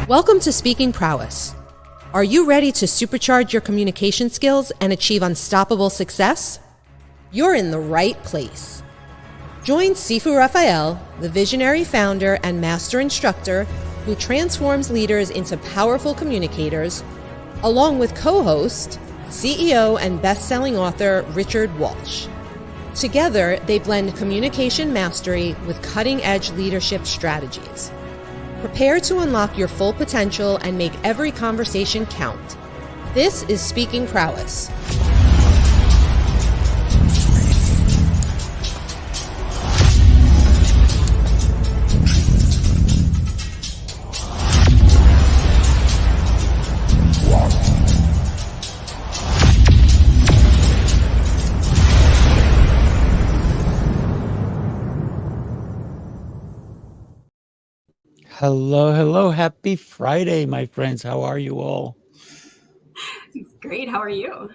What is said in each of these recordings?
Welcome to Speaking Prowess. Are you ready to supercharge your communication skills and achieve unstoppable success? You're in the right place. Join Sifu Rafael, the visionary founder and master instructor who transforms leaders into powerful communicators, along with co-host, CEO, and best-selling author Richard Walsh. Together, they blend communication mastery with cutting-edge leadership strategies. Prepare to unlock your full potential and make every conversation count. This is Speaking Prowess. Hello. Happy Friday, my friends. How are you all? Great. How are you?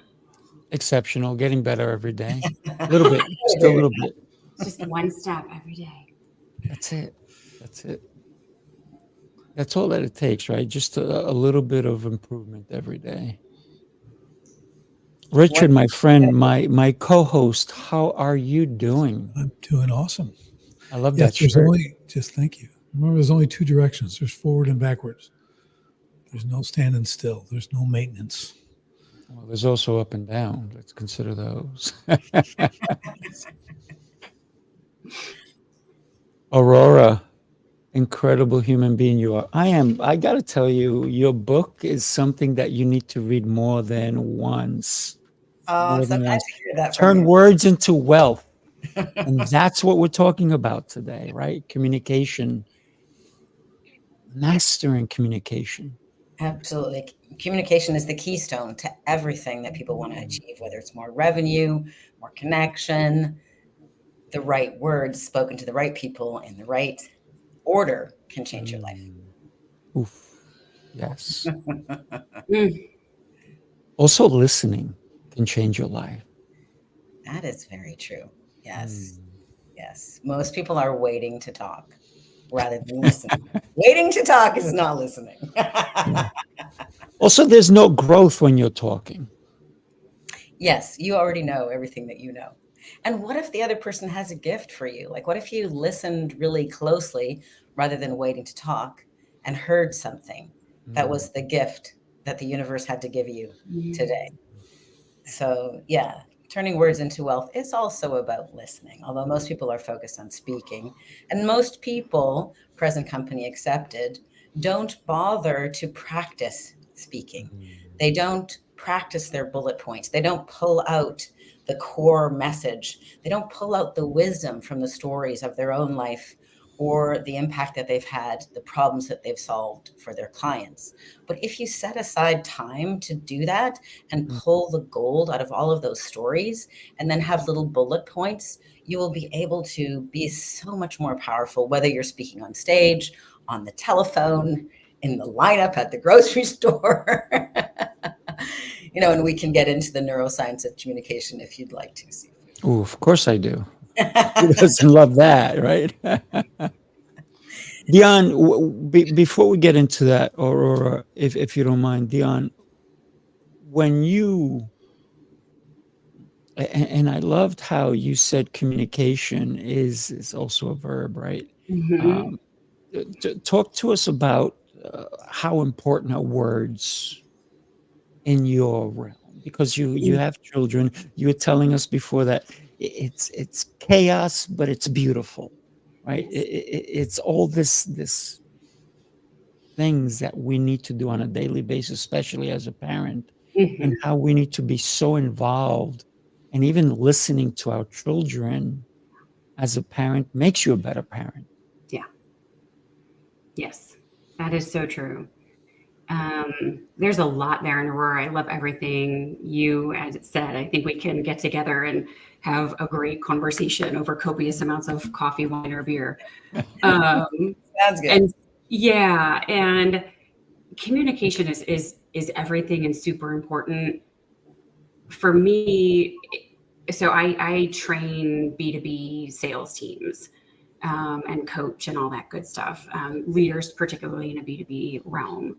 Exceptional. Getting better every day. A little bit. Just a little bit. Just one step every day. That's it. That's all that it takes, right? Just a little bit of improvement every day. Richard, my friend, my co-host, how are you doing? I'm doing awesome. I love that shirt. Thank you. Remember, there's only two directions. There's forward and backwards. There's no standing still. There's no maintenance. Well, there's also up and down. Let's consider those. Aurora, incredible human being you are. I got to tell you, your book is something that you need to read more than once. Oh, so glad to hear that. Turn words into wealth. And that's what we're talking about today, right? Communication. Mastering communication. Absolutely. Communication is the keystone to everything that people want to achieve, whether it's more revenue, more connection. The right words spoken to the right people in the right order can change your life. Oof. Yes. Also, listening can change your life. That is very true. Yes. Yes. Most people are waiting to talk rather than listening. Waiting to talk is not listening. Also, there's no growth when you're talking. Yes, you already know everything that you know. And what if the other person has a gift for you? Like, what if you listened really closely rather than waiting to talk and heard something that was the gift that the universe had to give you today? So, yeah. Turning words into wealth is also about listening, although most people are focused on speaking. And most people, present company accepted, don't bother to practice speaking. They don't practice their bullet points. They don't pull out the core message. They don't pull out the wisdom from the stories of their own life or the impact that they've had, the problems that they've solved for their clients. But if you set aside time to do that and pull the gold out of all of those stories and then have little bullet points, you will be able to be so much more powerful, whether you're speaking on stage, on the telephone, in the lineup at the grocery store. And we can get into the neuroscience of communication if you'd like to, Sifu. Oh, of course I do. Who doesn't love that, right? Dion, before we get into that, or if you don't mind, Dion, when you, and I loved how you said communication is also a verb, right? Talk to us about how important are words in your realm, because you have children. You were telling us before that it's chaos, but it's beautiful, right? It's all this things that we need to do on a daily basis, especially as a parent, and how we need to be so involved, and even listening to our children as a parent makes you a better parent. Yeah. Yes, that is so true. There's a lot there in Aurora. I love everything you had said. I think we can get together and have a great conversation over copious amounts of coffee, wine, or beer. Sounds good. And communication is everything and super important for me. So I train B2B sales teams. and coach and all that good stuff, leaders, particularly in a B2B realm.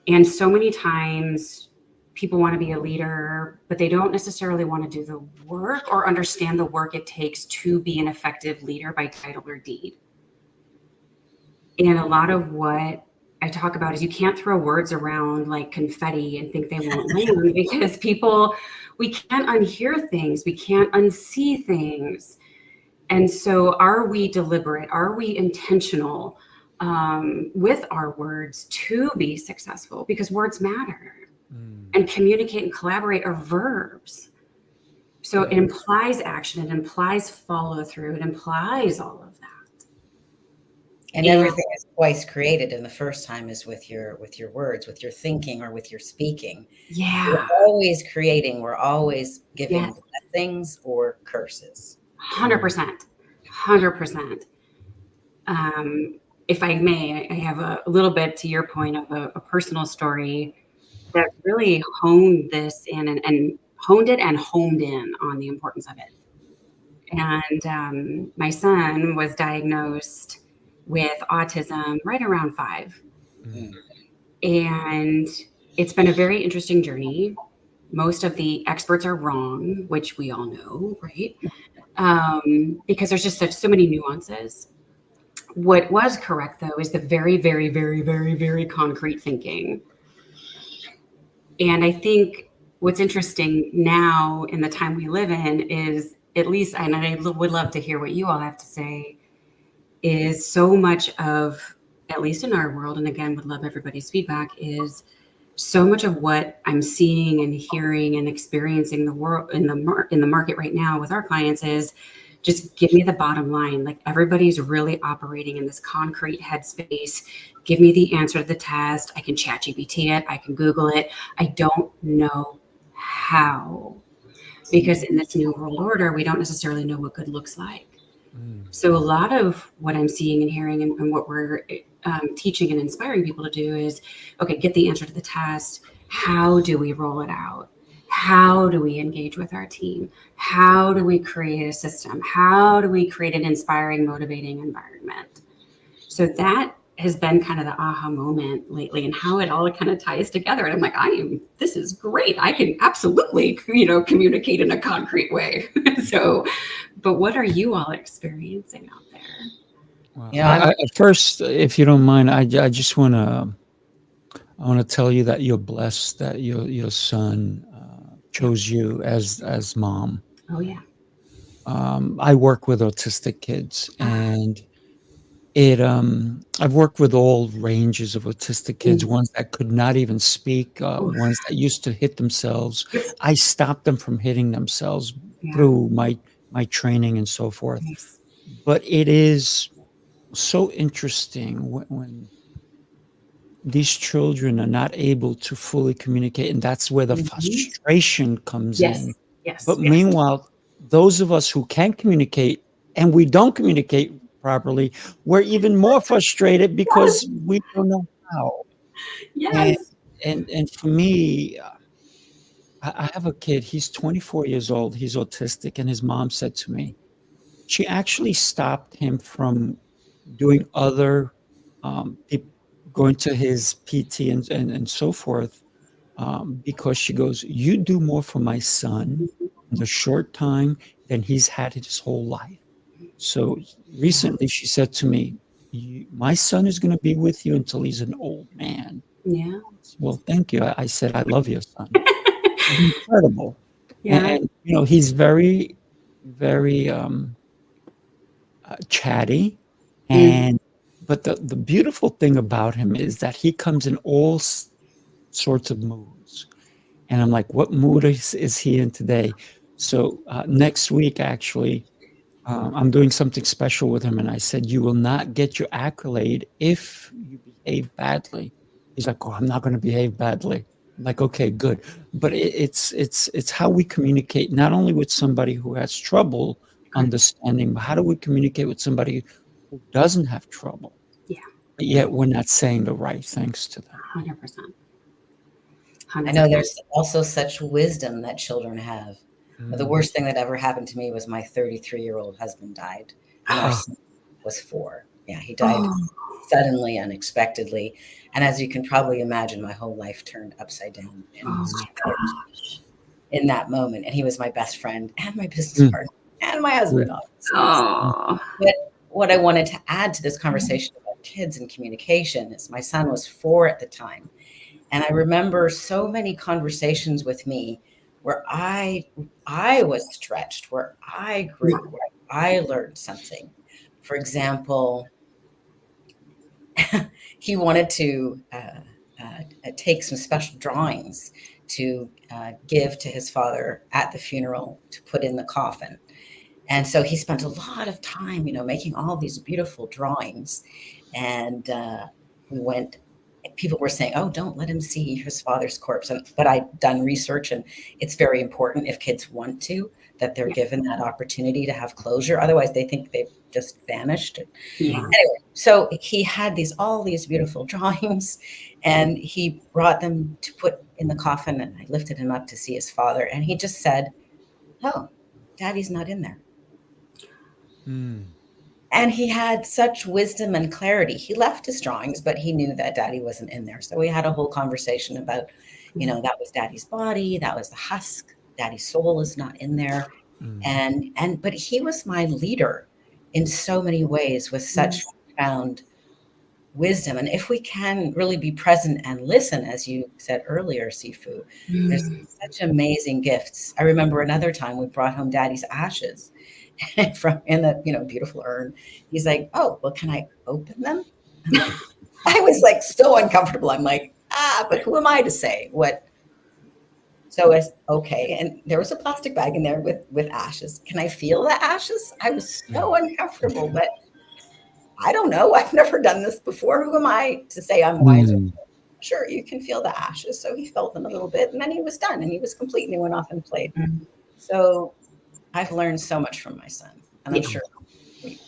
And so many times people want to be a leader, but they don't necessarily want to do the work or understand the work it takes to be an effective leader by title or deed. And a lot of what I talk about is you can't throw words around like confetti and think they won't land, because we can't unhear things. We can't unsee things. And so are we deliberate? Are we intentional with our words to be successful? Because words matter. And communicate and collaborate are verbs. So it implies action. It implies follow through. It implies all of that. And everything is twice created, and the first time is with your words, with your thinking, or with your speaking. Yeah. We're always creating. We're always giving blessings or curses. 100%. 100%. If I may, I have a little bit to your point of a personal story that really honed this in and honed it and homed in on the importance of it. And my son was diagnosed with autism right around 5. And it's been a very interesting journey. Most of the experts are wrong, which we all know, right? Because there's just so many nuances. What was correct, though, is the very, very, very, very, very concrete thinking. And I think what's interesting now in the time we live in is, at least, and I would love to hear what you all have to say, is so much of, at least in our world, and again, would love everybody's feedback, is so much of what I'm seeing and hearing and experiencing the world in the market right now with our clients is just give me the bottom line. Like, everybody's really operating in this concrete headspace. Give me the answer to the test. I can chat GPT it. I can Google it. I don't know how, because in this new world order, we don't necessarily know what good looks like. So a lot of what I'm seeing and hearing and what we're teaching and inspiring people to do is, okay, get the answer to the test. How do we roll it out? How do we engage with our team? How do we create a system? How do we create an inspiring, motivating environment? So that has been kind of the aha moment lately, and how it all kind of ties together. And I'm like, this is great. I can absolutely, communicate in a concrete way. So, but what are you all experiencing out there? Well, first, if you don't mind, I just want to tell you that you're blessed that your son chose you as mom. Oh yeah. I work with autistic kids, and I've worked with all ranges of autistic kids, ones that could not even speak, ones that used to hit themselves. I stopped them from hitting themselves through my training and so forth. Nice. But it is so interesting when these children are not able to fully communicate, and that's where the frustration comes in. Yes. But meanwhile, those of us who can communicate and we don't communicate properly, we're even more frustrated because we don't know how. Yes. And for me, I have a kid, he's 24 years old, he's autistic, and his mom said to me, she actually stopped him from doing other going to his PT and so forth, because she goes, you do more for my son in a short time than he's had his whole life. So recently she said to me, my son is going to be with you until he's an old man. Yeah. Well, thank you. I said, I love your son. He's incredible. Yeah. And he's very, very chatty. But the beautiful thing about him is that he comes in all sorts of moods. And I'm like, what mood is he in today? So next week, actually, I'm doing something special with him. And I said, you will not get your accolade if you behave badly. He's like, oh, I'm not going to behave badly. I'm like, okay, good. But it's how we communicate, not only with somebody who has trouble understanding, but how do we communicate with somebody who doesn't have trouble? Yeah. But yet we're not saying the right things to them. 100%. I know there's also such wisdom that children have. The worst thing that ever happened to me was my 33-year-old husband died in our was 4. Yeah, he died suddenly, unexpectedly. And as you can probably imagine, my whole life turned upside down in that moment. And he was my best friend and my business partner and my husband. But what I wanted to add to this conversation about kids and communication is my son was 4 at the time. And I remember so many conversations with me where I was stretched, where I grew, where I learned something. For example, he wanted to take some special drawings to give to his father at the funeral to put in the coffin. And so he spent a lot of time, making all these beautiful drawings. And people were saying, oh, don't let him see his father's corpse. But I'd done research, and it's very important if kids want to, that they're given that opportunity to have closure. Otherwise, they think they've just vanished. Anyway, so he had all these beautiful drawings, and he brought them to put in the coffin, and I lifted him up to see his father. And he just said, oh, Daddy's not in there. And he had such wisdom and clarity. He left his drawings, but he knew that Daddy wasn't in there. So we had a whole conversation about, that was Daddy's body, that was the husk. Daddy's soul is not in there. But he was my leader in so many ways with such profound wisdom. And if we can really be present and listen, as you said earlier, Sifu, there's such amazing gifts. I remember another time we brought home Daddy's ashes from in the beautiful urn. He's like, oh, well, can I open them? I was like so uncomfortable. I'm like, but who am I to say what? So it's okay. And there was a plastic bag in there with ashes. Can I feel the ashes? I was so uncomfortable, but I don't know. I've never done this before. Who am I to say I'm wiser? Sure, you can feel the ashes. So he felt them a little bit, and then he was done, and he was complete, and he went off and played. So I've learned so much from my son, and I'm sure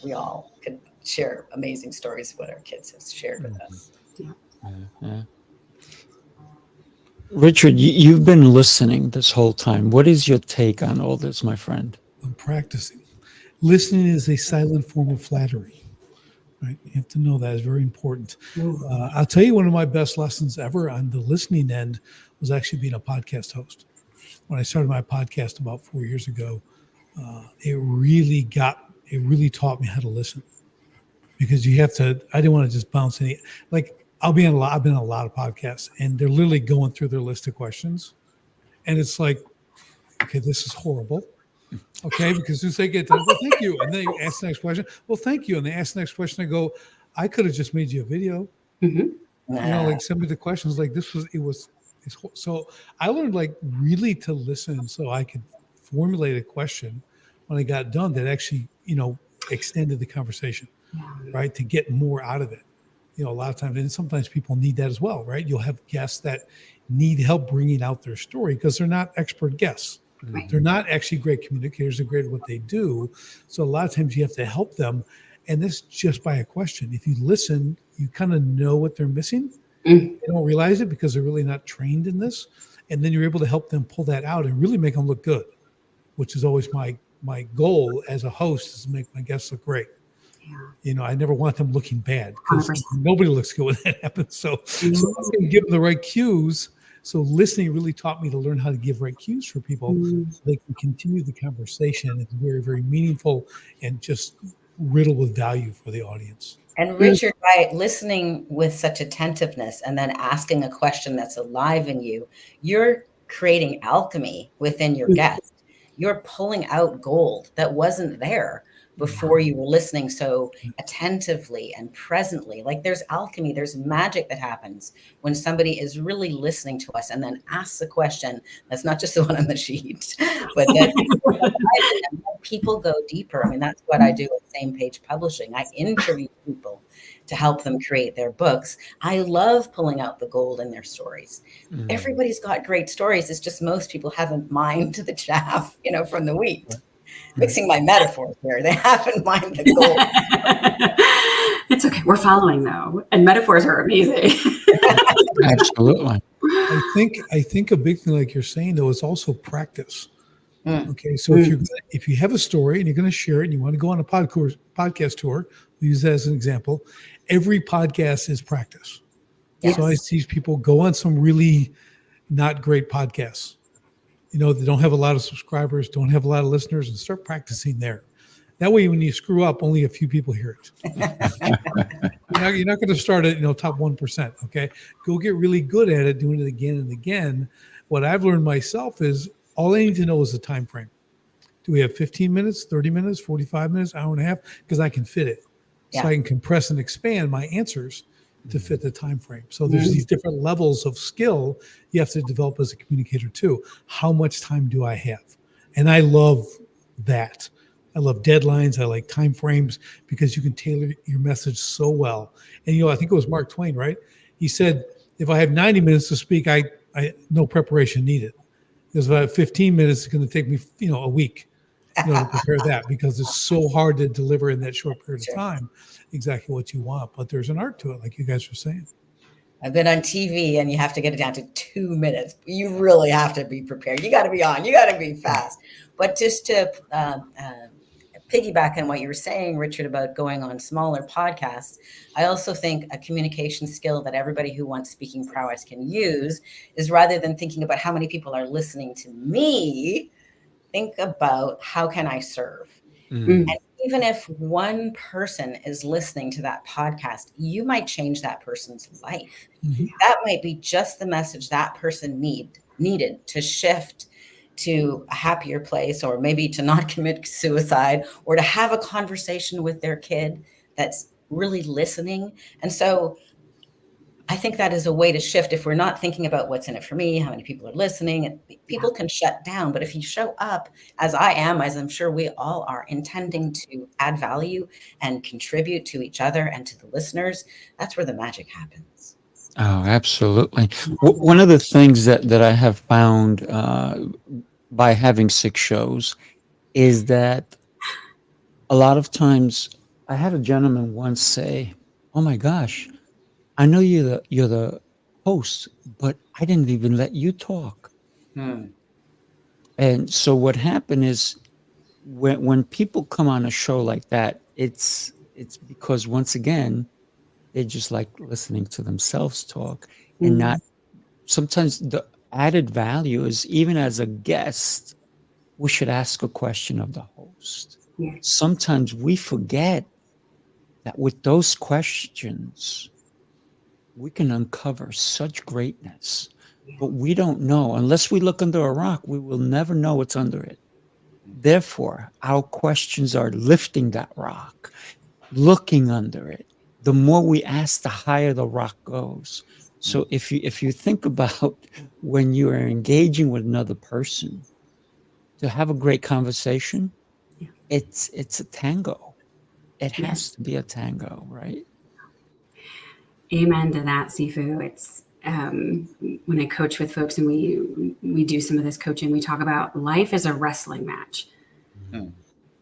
we all could share amazing stories of what our kids have shared with us. Richard, you've been listening this whole time. What is your take on all this, my friend? I'm practicing. Listening is a silent form of flattery. Right? You have to know that is very important. I'll tell you, one of my best lessons ever on the listening end was actually being a podcast host. When I started my podcast about 4 years ago, it really taught me how to listen, because I didn't want to just bounce any, I've been in a lot of podcasts, and they're literally going through their list of questions. And it's like, okay, this is horrible. Okay, because as they get done, well, thank you. And they ask the next question. Well, thank you. And they ask the next question. I go, I could have just made you a video. Send me the questions. So I learned really to listen so I could formulate a question when I got done that actually, extended the conversation, right? To get more out of it. A lot of times, and sometimes people need that as well, right? You'll have guests that need help bringing out their story because they're not expert guests. Right. They're not actually great communicators. They're great at what they do. So a lot of times you have to help them. And this just by a question. If you listen, you kind of know what they're missing. They don't realize it because they're really not trained in this. And then you're able to help them pull that out and really make them look good, which is always my goal as a host, is to make my guests look great. I never want them looking bad, because nobody looks good when that happens. So I can give them the right cues. So listening really taught me to learn how to give right cues for people so they can continue the conversation. It's very, very meaningful and just riddled with value for the audience. And Richard, by listening with such attentiveness and then asking a question that's alive in you, you're creating alchemy within your guest. You're pulling out gold that wasn't there before you were listening so attentively and presently. There's alchemy, there's magic that happens when somebody is really listening to us and then asks a question that's not just the one on the sheet, but that people go deeper. I mean, that's what I do with Same Page Publishing. I interview people to help them create their books. I love pulling out the gold in their stories. Everybody's got great stories. It's just most people haven't mined the chaff, from the wheat. Mixing my metaphors here. They haven't mined the gold. It's okay. We're following, though. And metaphors are amazing. Absolutely. I think a big thing, like you're saying, though, is also practice. Okay, so if you have a story and you're going to share it and you want to go on a podcast tour, we'll use that as an example. Every podcast is practice. Yes. So I see people go on some really not great podcasts. They don't have a lot of subscribers, don't have a lot of listeners, and start practicing there. That way, when you screw up, only a few people hear it. You're not going to start at top 1%. Okay, go get really good at it, doing it again and again. What I've learned myself is all I need to know is the time frame. Do we have 15 minutes, 30 minutes, 45 minutes, hour and a half? Because I can fit it, so I can compress and expand my answers to fit the time frame. So there's these different levels of skill you have to develop as a communicator too. How much time do I have? And I love that. I love deadlines. I like time frames because you can tailor your message so well. And I think it was Mark Twain, right? He said, if I have 90 minutes to speak, I no preparation needed. Because if I have 15 minutes, it's going to take me, a week, to prepare that, because it's so hard to deliver in that short period of time exactly what you want. But there's an art to it, like you guys were saying. I've been on TV and you have to get it down to 2 minutes. You really have to be prepared. You got to be on. You got to be fast. But just to piggyback on what you were saying, Richard, about going on smaller podcasts, I also think a communication skill that everybody who wants Speaking Prowess can use is, rather than thinking about how many people are listening to me, think about how can I serve? And even if one person is listening to that podcast, you might change that person's life. That might be just the message that person needed to shift to a happier place, or maybe to not commit suicide, or to have a conversation with their kid that's really listening. And so I think that is a way to shift. If we're not thinking about what's in it for me, how many people are listening, and people can shut down. But if you show up, as I am, as I'm sure we all are, intending to add value and contribute to each other and to the listeners, that's where the magic happens. Oh, absolutely. One of the things that I have found by having 6 shows is that a lot of times, I had a gentleman once say, "Oh my gosh, I know you're the host, but I didn't even let you talk." And so what happened is, when people come on a show like that, it's because, once again, they just like listening to themselves talk, and not sometimes the added value is, even as a guest, we should ask a question of the host. Sometimes we forget that with those questions, we can uncover such greatness, but we don't know. Unless we look under a rock, we will never know what's under it. Therefore, our questions are lifting that rock, looking under it. The more we ask, the higher the rock goes. So if you think about when you are engaging with another person, to have a great conversation, it's a tango. It has to be a tango, right? Amen to that, Sifu. It's when I coach with folks and we do some of this coaching, we talk about life is a wrestling match.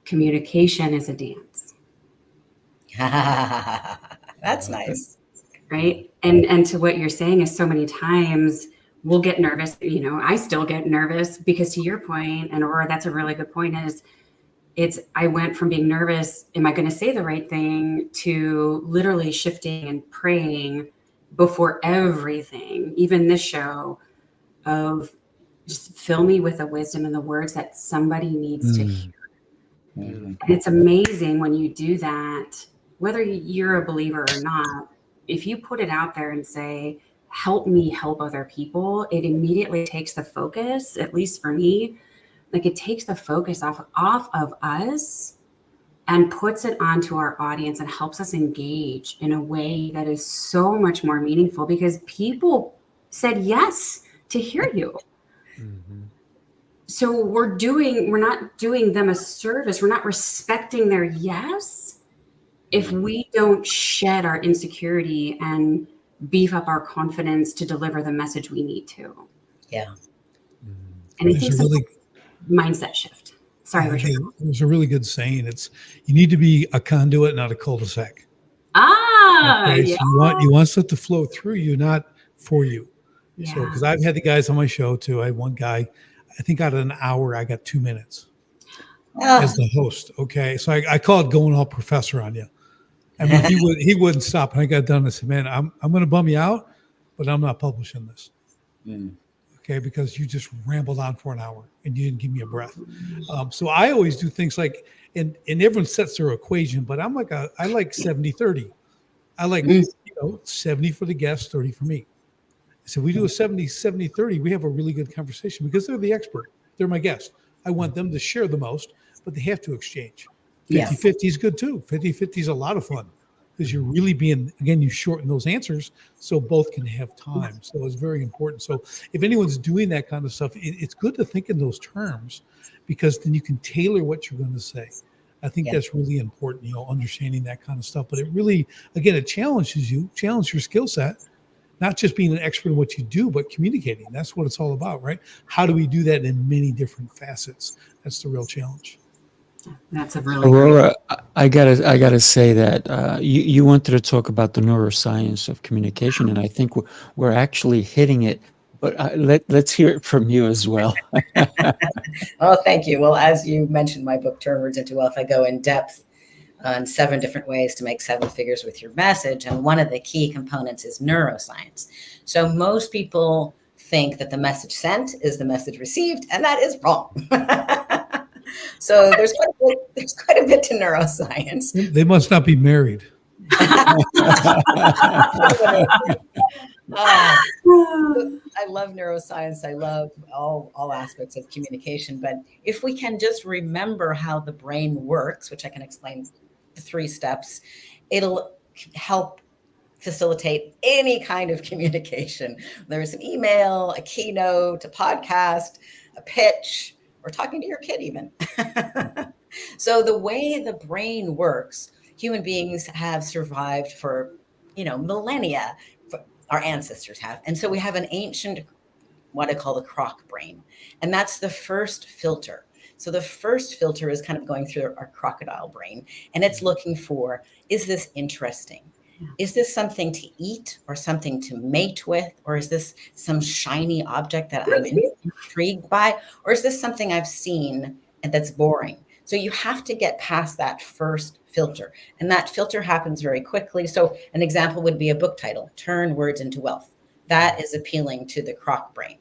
Communication is a dance. That's nice. Right. And to what you're saying is, so many times we'll get nervous. I still get nervous because, to your point, and Aurora, that's a really good point, I went from being nervous, am I going to say the right thing, to literally shifting and praying before everything, even this show, of just fill me with the wisdom and the words that somebody needs to hear. And it's amazing when you do that, whether you're a believer or not, if you put it out there and say, help me help other people, it immediately takes the focus, at least for me, like it takes the focus off of us and puts it onto our audience and helps us engage in a way that is so much more meaningful, because people said yes to hear you. So we're not doing them a service. We're not respecting their yes if we don't shed our insecurity and beef up our confidence to deliver the message we need to. Yeah. And I think mindset shift. Sorry, Richard. There's a really good saying. It's, you need to be a conduit, not a cul-de-sac. Okay, yeah. So you want stuff to flow through you, not for you. Yeah. So, because I've had the guys on my show too. I had one guy, I think out of an hour, I got 2 minutes Ah, as the host. Okay. So I call it going all professor on you. I mean, he wouldn't stop. And I got done and said, man, I'm going to bum you out, but I'm not publishing this. mm, Okay. Because you just rambled on for an hour and you didn't give me a breath. So I always do things like, and everyone sets their equation, but I like 70-30. I like, 70 for the guest, 30 for me. So we do a 70-30, we have a really good conversation because they're the expert. They're my guest. I want them to share the most, but they have to exchange. 50-50 is good too. 50-50 is a lot of fun because you're really you shorten those answers so both can have time. So it's very important. So if anyone's doing that kind of stuff, it's good to think in those terms because then you can tailor what you're going to say. I think that's really important, understanding that kind of stuff. But it really, again, it challenges your skill set. Not just being an expert in what you do, but communicating. That's what it's all about, right? How do we do that in many different facets? That's the real challenge. That's a really Aurora, I gotta say that you wanted to talk about the neuroscience of communication, and I think we're actually hitting it. But let's hear it from you as well. Oh, thank you. Well, as you mentioned, my book, Turn Words into Wealth, I go in depth on 7 different ways to make 7 figures with your message. And one of the key components is neuroscience. So most people think that the message sent is the message received, and that is wrong. So there's quite a bit to neuroscience. They must not be married. I love neuroscience. I love all aspects of communication. But if we can just remember how the brain works, which I can explain the 3 steps, it'll help facilitate any kind of communication. There's an email, a keynote, a podcast, a pitch, or talking to your kid even. So the way the brain works, human beings have survived for, millennia. Our ancestors have. And so we have an ancient, what I call the croc brain. And that's the first filter. So the first filter is kind of going through our crocodile brain, and it's looking for, is this interesting? Is this something to eat or something to mate with? Or is this some shiny object that I'm intrigued by? Or is this something I've seen and that's boring? So you have to get past that first filter, and that filter happens very quickly. So an example would be a book title, Turn Words into Wealth. That is appealing to the croc brain.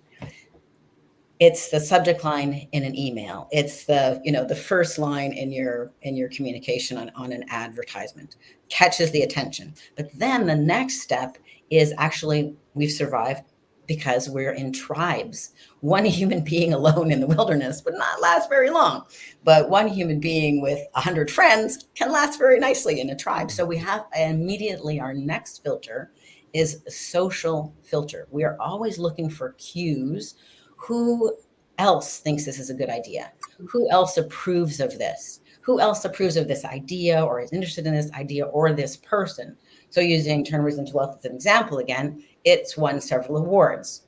It's the subject line in an email. It's the first line in your communication on an advertisement. Catches the attention. But then the next step is actually we've survived because we're in tribes. One human being alone in the wilderness would not last very long, but one human being with 100 friends can last very nicely in a tribe. So we have immediately our next filter is a social filter. We are always looking for cues. Who else thinks this is a good idea? Who else approves of this? Who else approves of this idea or is interested in this idea or this person? So using Turn Words into Wealth as an example again, it's won several awards.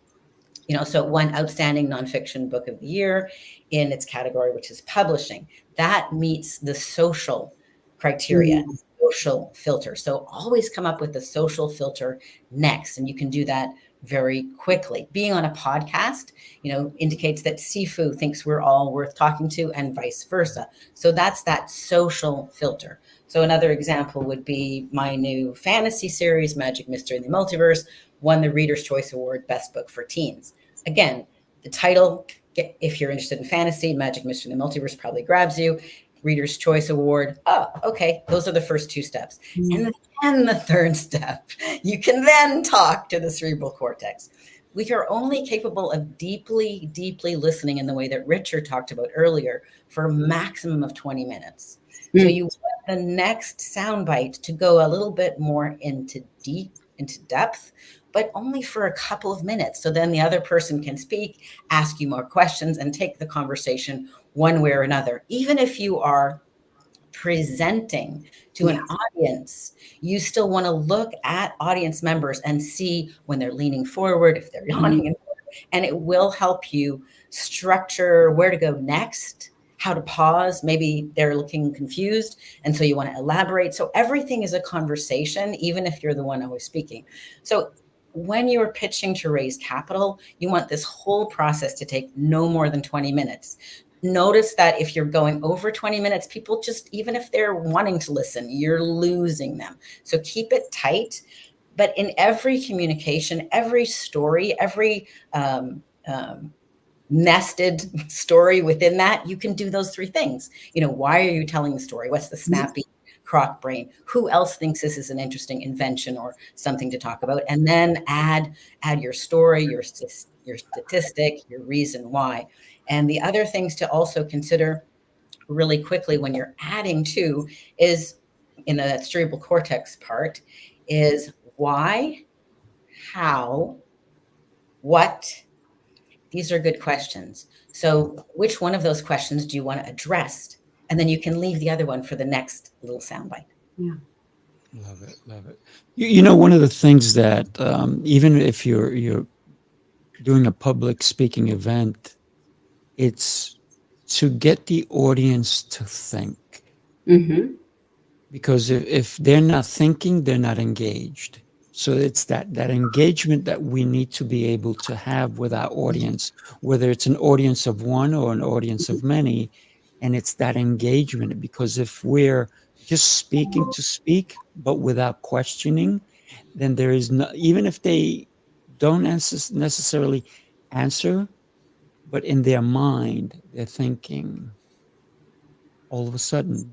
So it won Outstanding Nonfiction Book of the Year in its category, which is publishing. That meets the social criteria, social filter. So always come up with the social filter next, and you can do that very quickly. Being on a podcast, indicates that Sifu thinks we're all worth talking to and vice versa. So that's that social filter. So another example would be my new fantasy series, Magic, Mystery, and the Multiverse, won the Reader's Choice Award, Best Book for Teens. Again, the title, if you're interested in fantasy, Magic, Mystery, and the Multiverse probably grabs you. Reader's Choice Award. Oh, okay. Those are the first 2 steps. And then the third step, you can then talk to the cerebral cortex. We are only capable of deeply, deeply listening in the way that Richard talked about earlier for a maximum of 20 minutes. So you want the next soundbite to go a little bit more into depth, but only for a couple of minutes. So then the other person can speak, ask you more questions, and take the conversation one way or another. Even if you are presenting to an audience, you still want to look at audience members and see when they're leaning forward, if they're yawning, and it will help you structure where to go next, how to pause. Maybe they're looking confused, and so you want to elaborate. So everything is a conversation, even if you're the one always speaking. So when you're pitching to raise capital, you want this whole process to take no more than 20 minutes. Notice that if you're going over 20 minutes, people just, even if they're wanting to listen, you're losing them. So keep it tight. But in every communication, every story, every nested story within that, you can do those three things. You know, why are you telling the story? What's the snappy croc brain? Who else thinks this is an interesting invention or something to talk about? And then add your story, your statistic, your reason why. And the other things to also consider really quickly when you're adding to is, in the cerebral cortex part, is why, how, what. These are good questions. So which one of those questions do you want to address? And then you can leave the other one for the next little soundbite. Yeah. Love it, love it. You know, one of the things that even if you're doing a public speaking event, it's to get the audience to think. Mm-hmm. Because if they're not thinking, they're not engaged. So it's that engagement that we need to be able to have with our audience, whether it's an audience of one or an audience of many. And it's that engagement, because if we're just speaking to speak, but without questioning, then there is no, even if they don't necessarily answer, but in their mind, they're thinking, all of a sudden,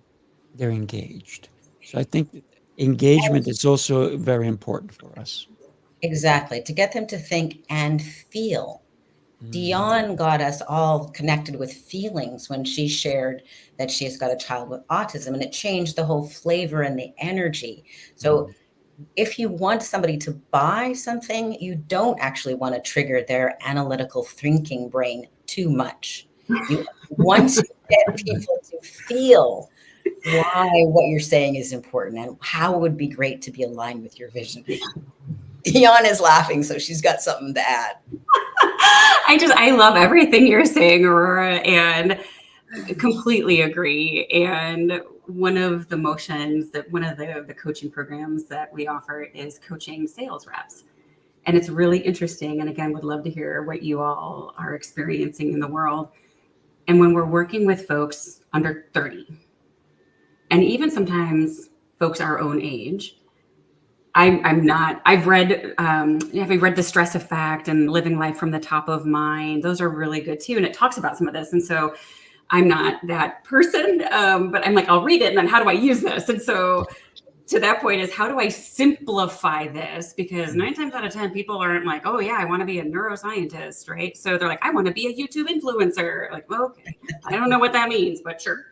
they're engaged. So I think engagement is also very important for us. Exactly. To get them to think and feel. Dion got us all connected with feelings when she shared that she has got a child with autism, and it changed the whole flavor and the energy. So if you want somebody to buy something, you don't actually want to trigger their analytical thinking brain too much. You want to get people to feel why what you're saying is important and how it would be great to be aligned with your vision. Dion is laughing, so she's got something to add. I love everything you're saying, Aurora, and completely agree. And one of the the coaching programs that we offer is coaching sales reps. And it's really interesting. And again, would love to hear what you all are experiencing in the world. And when we're working with folks under 30, and even sometimes folks our own age, I've read The Stress Effect and Living Life from the Top of Mind. Those are really good too. And it talks about some of this. And so I'm not that person, but I'm like, I'll read it. And then how do I use this? And so to that point is, how do I simplify this? Because 9 times out of 10, people aren't like, oh yeah, I want to be a neuroscientist, right? So they're like, I want to be a YouTube influencer. Like, well, okay, I don't know what that means, but sure.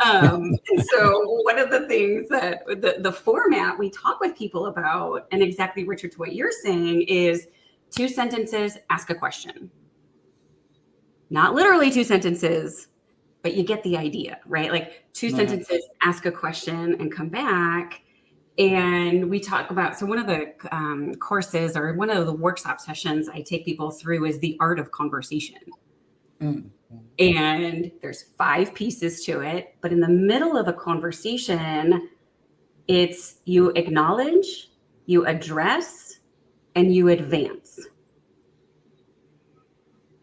And so one of the things that the format we talk with people about, and exactly, Richard, to what you're saying, is 2 sentences, ask a question. Not literally 2 sentences, but you get the idea, right? Like 2 sentences, ask a question, and come back. And we talk about, so one of the courses or one of the workshop sessions I take people through is the art of conversation. And there's 5 pieces to it, but in the middle of a conversation, it's you acknowledge, you address, and you advance.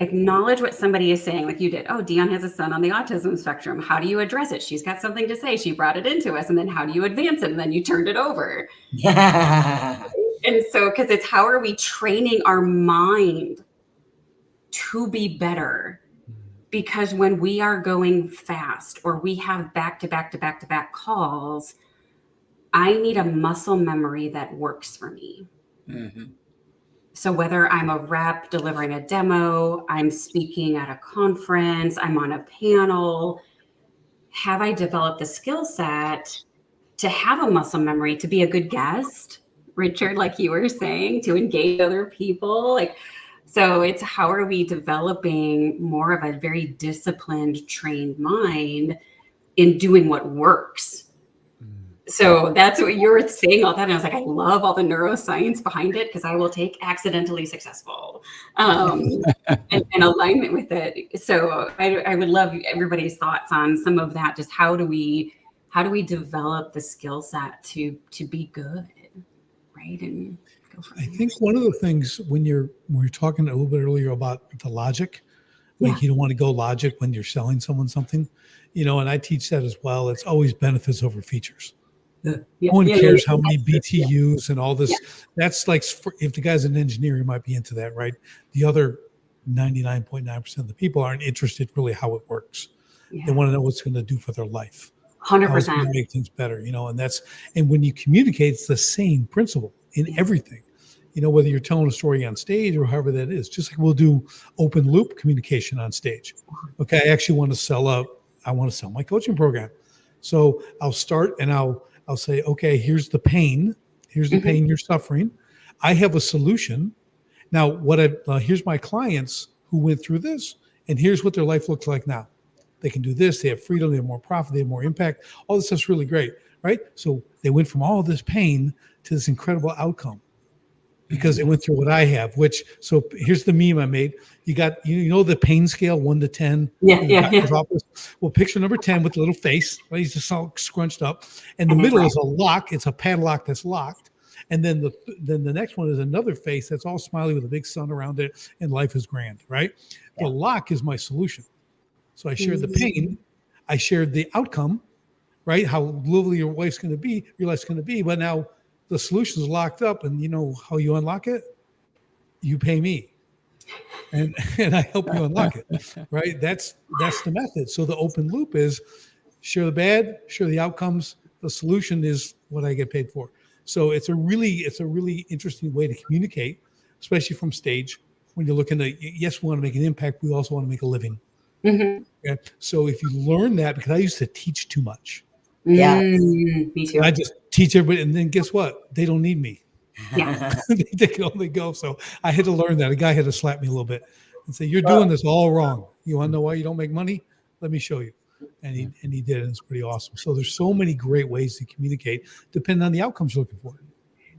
Acknowledge what somebody is saying, like you did. Oh, Dion has a son on the autism spectrum. How do you address it? She's got something to say. She brought it into us. And then how do you advance it? And then you turned it over. And so, because it's how are we training our mind to be better? Because when we are going fast or we have back-to-back calls, I need a muscle memory that works for me. So whether I'm a rep delivering a demo, I'm speaking at a conference, I'm on a panel, have I developed the skill set to have a muscle memory, to be a good guest, Richard, like you were saying, to engage other people? Like, so it's how are we developing more of a very disciplined, trained mind in doing what works? So that's what you were saying all that. And I was like, I love all the neuroscience behind it, because I will take accidentally successful and alignment with it. So I would love everybody's thoughts on some of that. Just how do we develop the skill set to be good, right? And go I think one of the things when you're talking a little bit earlier about the logic, like you don't want to go logic when you're selling someone something, and I teach that as well. It's always benefits over features. No one cares how many BTUs and all this. That's like if the guy's an engineer, he might be into that, right? The other 99.9% of the people aren't interested really how it works. They want to know what's going to do for their life. 100%. How it's going to make things better, and when you communicate, it's the same principle in everything. Whether you're telling a story on stage or however that is, just like we'll do open loop communication on stage. Okay, I actually want to sell my coaching program. So I'll start and I'll say, okay, here's the pain. Here's the pain you're suffering. I have a solution. Now, here's my clients who went through this, and here's what their life looks like now. They can do this. They have freedom. They have more profit. They have more impact. All this stuff's really great, right? So they went from all of this pain to this incredible outcome because they went through what I have. So here's the meme I made. You got, the pain scale 1 to 10. Office. Well, picture number 10 with a little face. Right? He's just all scrunched up, and the middle is a lock. It's a padlock that's locked. And then the next one is another face that's all smiley with a big sun around it, and life is grand, right? Yeah. The lock is my solution. So I shared the pain, I shared the outcome, right? How lovely your life's going to be, but now the solution is locked up, and you know how you unlock it? You pay me, and I help you unlock it, right? That's the method. So the open loop is share the bad, share the outcomes. The solution is what I get paid for. So it's a really interesting way to communicate, especially from stage when you're looking to, yes, we want to make an impact. We also want to make a living. Mm-hmm. Okay? So if you learn that, because I used to teach too much. Yeah. Me too. I just teach everybody, and then guess what? They don't need me. Yeah. They can only go. So I had to learn that. A guy had to slap me a little bit and say, "You're doing this all wrong. You want to know why you don't make money? Let me show you." And he did, and it's pretty awesome. So there's so many great ways to communicate, depending on the outcomes you're looking for.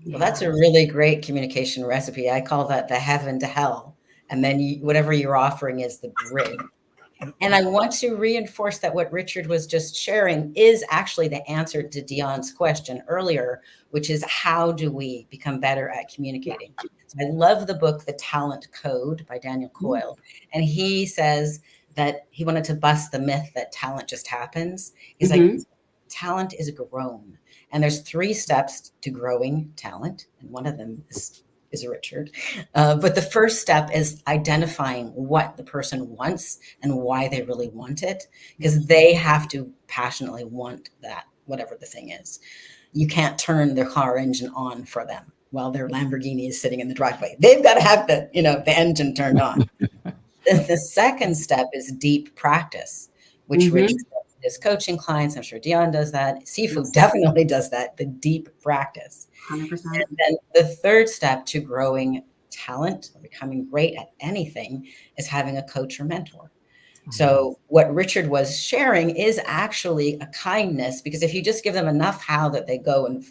Well, that's a really great communication recipe. I call that the heaven to hell, and then whatever you're offering is the bridge. And I want to reinforce that what Richard was just sharing is actually the answer to Dion's question earlier, which is how do we become better at communicating? So I love the book, The Talent Code by Daniel Coyle. And he says that he wanted to bust the myth that talent just happens. He's like, talent is grown. And there's 3 steps to growing talent. And one of them is Richard. But the first step is identifying what the person wants and why they really want it, because they have to passionately want that, whatever the thing is. You can't turn their car engine on for them while their Lamborghini is sitting in the driveway. They've got to have the engine turned on. The second step is deep practice, which Richard does his coaching clients. I'm sure Dion does that. Sifu definitely does that, the deep practice. 100%. And then the third step to growing talent or becoming great at anything is having a coach or mentor. So what Richard was sharing is actually a kindness, because if you just give them enough how that they go and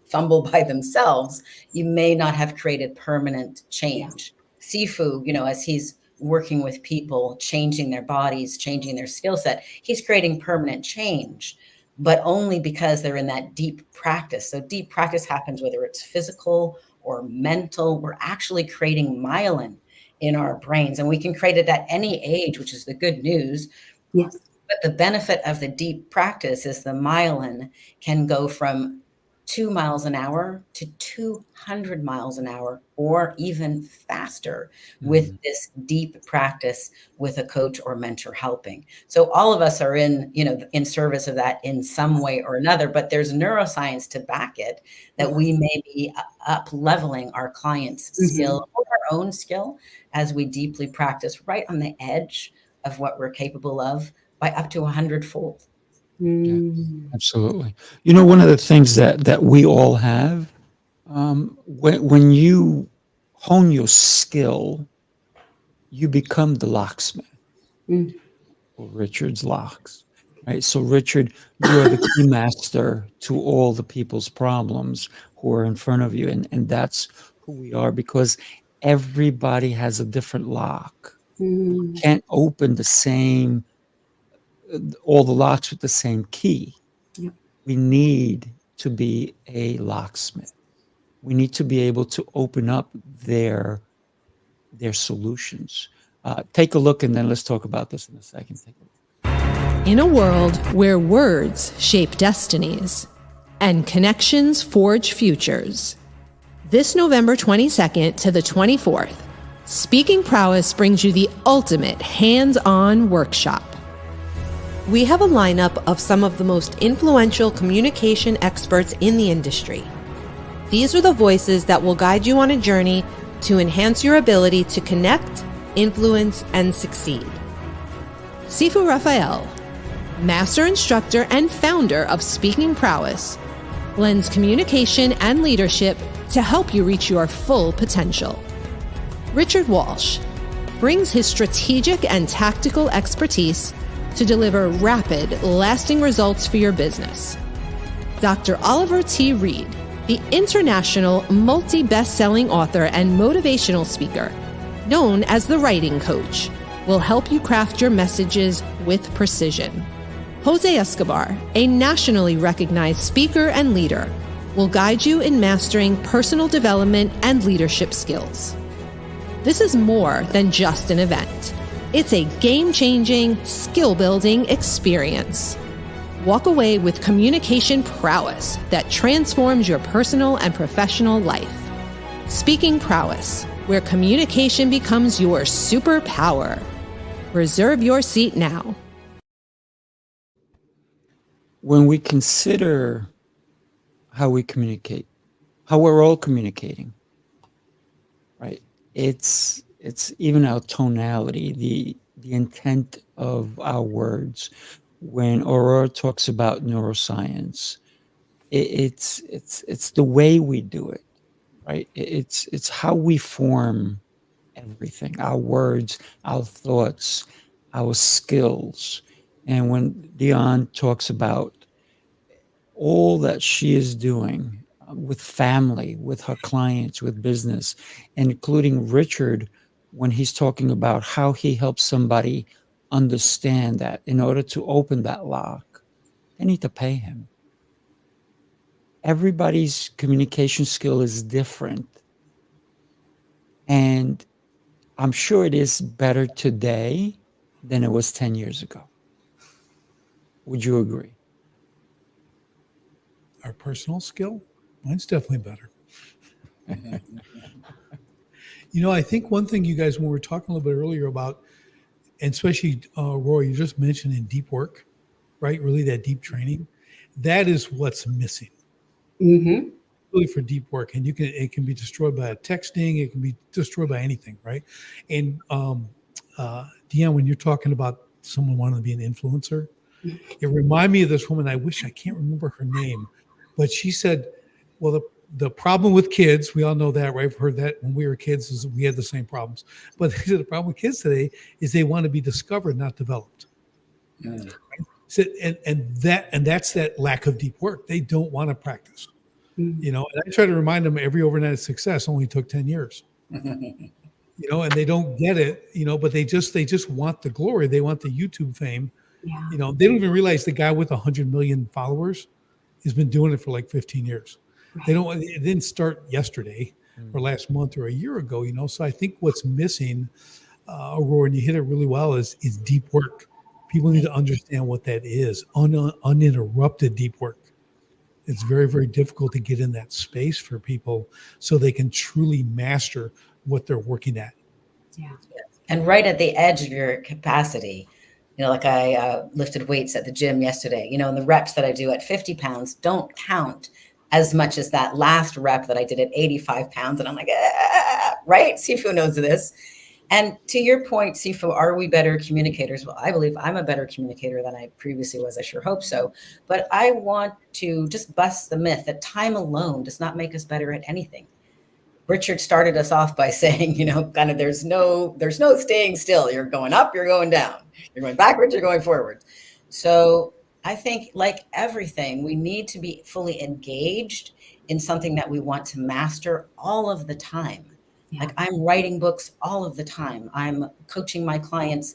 fumble by themselves, you may not have created permanent change. Sifu, as he's working with people, changing their bodies, changing their skill set, he's creating permanent change, but only because they're in that deep practice. So deep practice happens whether it's physical or mental. We're actually creating myelin in our brains, and we can create it at any age, which is the good news. Yes. But the benefit of the deep practice is the myelin can go from 2 miles an hour to 200 miles an hour, or even faster with this deep practice with a coach or mentor helping. So all of us are in service of that in some way or another, but there's neuroscience to back it that we may be up leveling our client's skill or our own skill as we deeply practice right on the edge of what we're capable of by up to 100-fold. Yeah, absolutely. One of the things that we all have, when you hone your skill, you become the locksmith, or Richard's locks, right? So Richard, you are the key master to all the people's problems who are in front of you. And that's who we are, because everybody has a different lock. You can't open all the locks with the same key. Yep. We need to be a locksmith. We need to be able to open up their solutions. Take a look, and then let's talk about this in a second. Take a look. In a world where words shape destinies and connections forge futures, this November 22nd to the 24th, Speaking Prowess brings you the ultimate hands-on workshop. We have a lineup of some of the most influential communication experts in the industry. These are the voices that will guide you on a journey to enhance your ability to connect, influence, and succeed. Sifu Rafael, master instructor and founder of Speaking Prowess, blends communication and leadership to help you reach your full potential. Richard Walsh brings his strategic and tactical expertise to deliver rapid, lasting results for your business. Dr. Oliver T. Reed, the international multi-best-selling author and motivational speaker, known as the Writing Coach, will help you craft your messages with precision. Jose Escobar, a nationally recognized speaker and leader, will guide you in mastering personal development and leadership skills. This is more than just an event. It's a game-changing, skill-building experience. Walk away with communication prowess that transforms your personal and professional life. Speaking Prowess, where communication becomes your superpower. Reserve your seat now. When we consider how we communicate, how we're all communicating, right? It's even our tonality, the intent of our words. When Aurora talks about neuroscience, it's the way we do it, right? It's how we form everything, our words, our thoughts, our skills. And when Dion talks about all that she is doing with family, with her clients, with business, and including Richard, when he's talking about how he helps somebody understand that in order to open that lock, they need to pay him. Everybody's communication skill is different. And I'm sure it is better today than it was 10 years ago. Would you agree? Our personal skill, mine's definitely better. I think one thing you guys, when we were talking a little bit earlier about, and especially Roy, you just mentioned in deep work, right? Really that deep training, that is what's missing. Mm-hmm. Really for deep work. And it can be destroyed by texting. It can be destroyed by anything, right? And Deanne, when you're talking about someone wanting to be an influencer, it reminded me of this woman. I can't remember her name, but she said, well, the problem with kids, we all know that, right? We've heard that when we were kids, is we had the same problems. But the problem with kids today is they want to be discovered, not developed. Mm. So, and that's that lack of deep work. They don't want to practice. Mm. And I try to remind them every overnight success only took 10 years. And they don't get it, but they just want the glory. They want the YouTube fame. Yeah. They don't even realize the guy with 100 million followers has been doing it for like 15 years. Right. It didn't start yesterday or last month or a year ago, So I think what's missing, Aurora, and you hit it really well, is deep work. People need to understand what that is. Uninterrupted deep work. It's very, very difficult to get in that space for people so they can truly master what they're working at. Yeah. And right at the edge of your capacity. Like I lifted weights at the gym yesterday, and the reps that I do at 50 pounds don't count as much as that last rep that I did at 85 pounds. And I'm like, right? Sifu knows this. And to your point, Sifu, are we better communicators? Well, I believe I'm a better communicator than I previously was. I sure hope so. But I want to just bust the myth that time alone does not make us better at anything. Richard started us off by saying, kind of there's no staying still. You're going up, you're going down. You're going backwards, you're going forward. So I think, like everything, we need to be fully engaged in something that we want to master all of the time. Yeah. Like I'm writing books all of the time. I'm coaching my clients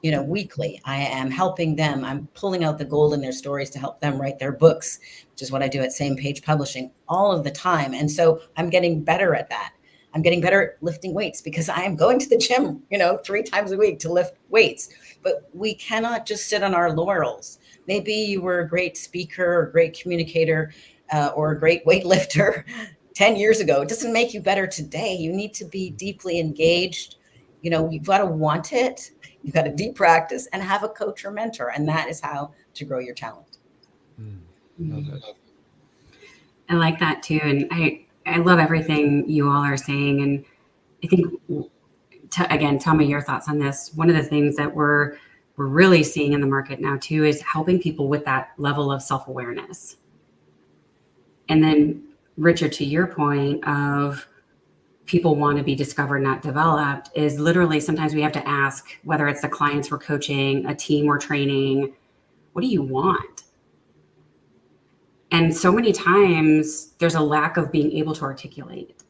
weekly. I am helping them. I'm pulling out the gold in their stories to help them write their books, which is what I do at Same Page Publishing all of the time. And so I'm getting better at that. I'm getting better at lifting weights because I am going to the gym, 3 times a week to lift weights. But we cannot just sit on our laurels. Maybe you were a great speaker or great communicator or a great weightlifter 10 years ago. It doesn't make you better today. You need to be deeply engaged. You've got to want it. You've got to deep practice and have a coach or mentor. And that is how to grow your talent. I like that too. And I love everything you all are saying. And I think, again, tell me your thoughts on this. One of the things that we're really seeing in the market now too is helping people with that level of self-awareness. And then, Richard, to your point of people want to be discovered, not developed, is literally sometimes we have to ask, whether it's the clients we're coaching, a team we're training, what do you want? And so many times there's a lack of being able to articulate.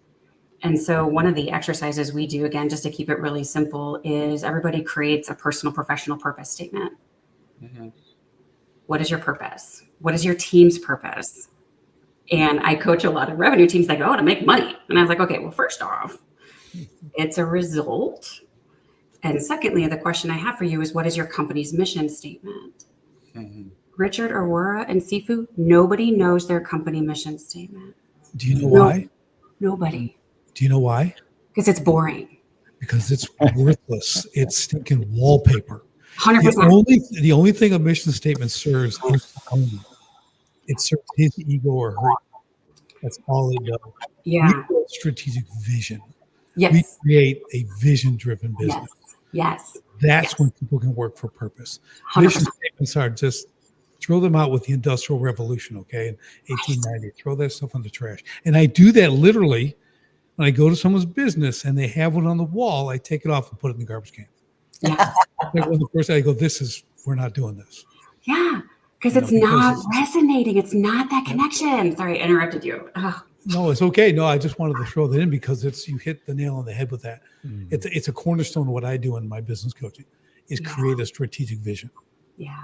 And so one of the exercises we do, again, just to keep it really simple, is everybody creates a personal professional purpose statement. Mm-hmm. What is your purpose? What is your team's purpose? And I coach a lot of revenue teams that go, to make money. And I was like, okay, well, first off, it's a result. And secondly, the question I have for you is, what is your company's mission statement? Mm-hmm. Richard, Aurora, and Sifu, nobody knows their company mission statement. Do you know why? Nobody. Do you know why? Because it's boring. Because it's worthless. It's stinking wallpaper. 100%. The only thing a mission statement serves is it serves his ego or her. That's all it does. Yeah. We create strategic vision. Yes. We create a vision-driven business. Yes. That's when people can work for purpose. 100%. Mission statements are just throw them out with the Industrial Revolution, okay, in 1890. Throw that stuff in the trash. And I do that literally when I go to someone's business and they have one on the wall. I take it off and put it in the garbage can. Yeah. Like when the first I go, we're not doing this. Yeah. Because it's not resonating. It's not that connection. Sorry, I interrupted you. Oh. No, it's okay. No, I just wanted to throw that in because you hit the nail on the head with that. Mm. It's a cornerstone of what I do in my business coaching is create a strategic vision. Yeah.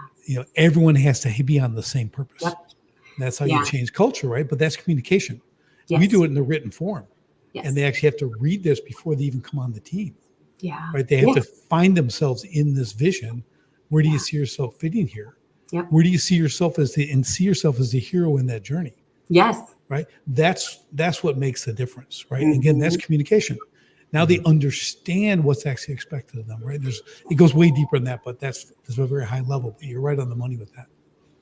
Everyone has to be on the same purpose. Yep. That's how you change culture, right? But that's communication. Yes. We do it in the written form. Yes. And they actually have to read this before they even come on the team. Yeah. Right? They have to find themselves in this vision. Where do you see yourself fitting here? Yep. Where do you see yourself as the hero in that journey? Yes. Right. That's what makes the difference. Right. Mm-hmm. Again, that's communication. Now they understand what's actually expected of them. Right. It goes way deeper than that, but that's a very high level. But you're right on the money with that.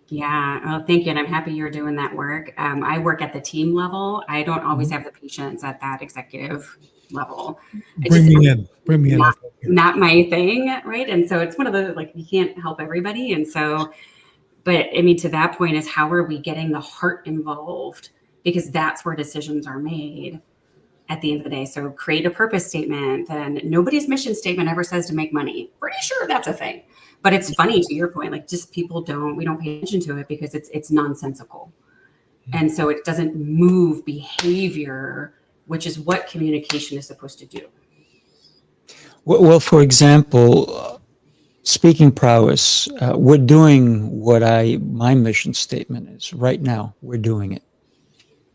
Yeah. Well, thank you. And I'm happy you're doing that work. I work at the team level. I don't always have the patience at that executive level. Bring me in. Not my thing. Right. And so it's one of the, you can't help everybody. And so, but I mean, to that point is how are we getting the heart involved? Because that's where decisions are made at the end of the day. So create a purpose statement, and nobody's mission statement ever says to make money. Pretty sure that's a thing, but it's funny to your point, just we don't pay attention to it because it's nonsensical. And so it doesn't move behavior, which is what communication is supposed to do. Well, for example, Speaking Prowess, we're doing what my mission statement is right now. We're doing it.